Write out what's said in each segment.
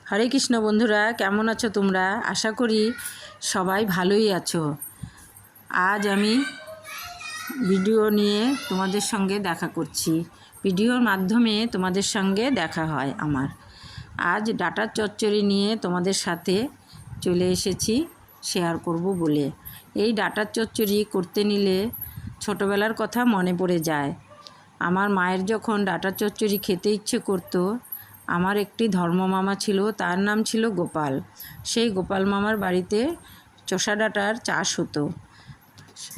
হরে কৃষ্ণ বন্ধুরা, কেমন আছো তোমরা? আশা করি সবাই ভালোই আছো। আজ আমি ভিডিও নিয়ে তোমাদের সঙ্গে দেখা করছি। ভিডিওর মাধ্যমে তোমাদের সঙ্গে দেখা হয় আমার। আজ ডাঁটার চচ্চড়ি নিয়ে তোমাদের সাথে চলে এসেছি শেয়ার করব বলে। এই ডাঁটার চচ্চড়ি করতে নিলে ছোটোবেলার কথা মনে পড়ে যায়। আমার মায়ের যখন ডাঁটার চচ্চড়ি খেতে ইচ্ছে করতো, আমার একটি ধর্মমামা ছিল, তার নাম ছিল গোপাল। সেই গোপাল মামার বাড়িতে চষা ডাঁটার চাষ হতো।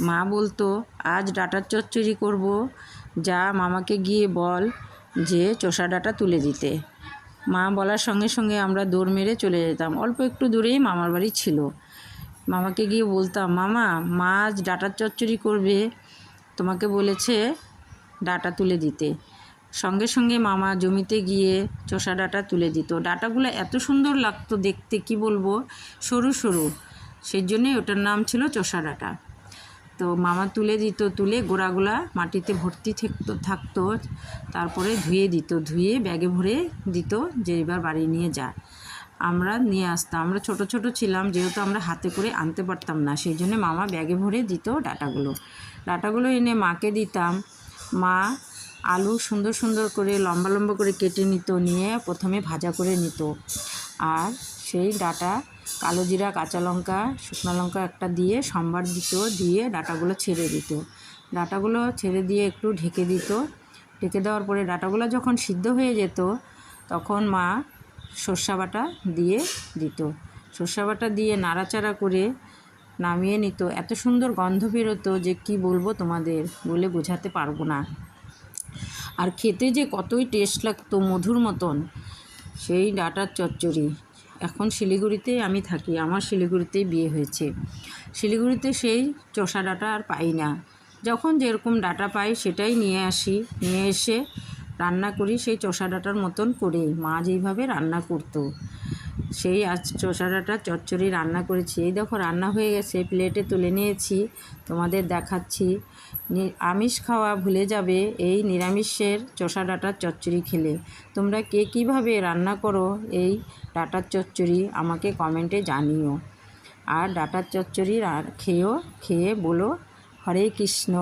মা বলতো, আজ ডাঁটার চচ্চড়ি করব, যা মামাকে গিয়ে বল যে চষা ডাঁটা তুলে দিতে। মা বলার সঙ্গে সঙ্গে আমরা দৌড় মেরে চলে যেতাম। অল্প একটু দূরেই মামার বাড়ি ছিল। মামাকে গিয়ে বলতাম, মামা, মা আজ ডাঁটার চচ্চড়ি করবে, তোমাকে বলেছে ডাঁটা তুলে দিতে। সঙ্গে সঙ্গে মামা জমিতে গিয়ে চষা ডাঁটা তুলে দিত। ডাঁটাগুলো এত সুন্দর লাগতো দেখতে, কি বলবো, সরু সরু, সেই জন্যই ওটার নাম ছিল চষা ডাঁটা। তো মামা তুলে দিত, তুলে গোড়াগুলা মাটিতে ভর্তি থাকতো, তারপরে ধুয়ে ব্যাগে ভরে দিত যে এবার বাড়ি নিয়ে যা। আমরা নিয়ে আসতাম। আমরা ছোট ছোট ছিলাম, যেহেতু আমরা হাতে করে আনতে পারতাম না, সেই জন্য মামা ব্যাগে ভরে দিত ডাঁটাগুলো এনে মাকে দিতাম। মা আলু সুন্দর সুন্দর করে লম্বা লম্বা করে কেটে নিত, নিয়ে প্রথমে ভাজা করে নিত। আর সেই ডাঁটা কালো জিরা, কাঁচা লঙ্কা, শুকনো লঙ্কা একটা দিয়ে সম্বার দিত, দিয়ে ডাঁটাগুলো ছেড়ে দিত। ডাঁটাগুলো ছেড়ে দিয়ে একটু ঢেকে দিত। ঢেকে দেওয়ার পরে ডাঁটাগুলো যখন সিদ্ধ হয়ে যেত, তখন মা সর্ষে বাটা দিয়ে দিত। সর্ষে বাটা দিয়ে নাড়াচাড়া করে নামিয়ে নিত। এত সুন্দর গন্ধ বেরোতো যে কি বলবো তোমাদের, বলে বোঝাতে পারবো না। আর খেতে যে কতই টেস্ট লাগতো, মধুর মতন সেই ডাঁটার চচ্চড়ি। এখন শিলিগুড়িতে আমি থাকি, আমার শিলিগুড়িতেই বিয়ে হয়েছে। শিলিগুড়িতে সেই চষা ডাঁটা আর পাই না। যখন যেরকম ডাঁটা পাই সেটাই নিয়ে আসি, নিয়ে এসে রান্না করি সেই চষা ডাঁটার মতন করে। মা যেইভাবে রান্না করতো, সেই আজ চষা ডাঁটার চচ্চড়ি রান্না করেছি। এই দেখো রান্না হয়ে গেছে, প্লেটে তুলে নিয়েছি, তোমাদের দেখাচ্ছি। আমিষ খাওয়া ভুলে যাবে এই নিরামিষের চষা ডাঁটার চচ্চড়ি খেলে। তোমরা কে কীভাবে রান্না করো এই ডাঁটার চচ্চড়ি আমাকে কমেন্টে জানিও। আর ডাঁটার চচ্চড়ি খেয়ে বলো হরে কৃষ্ণ।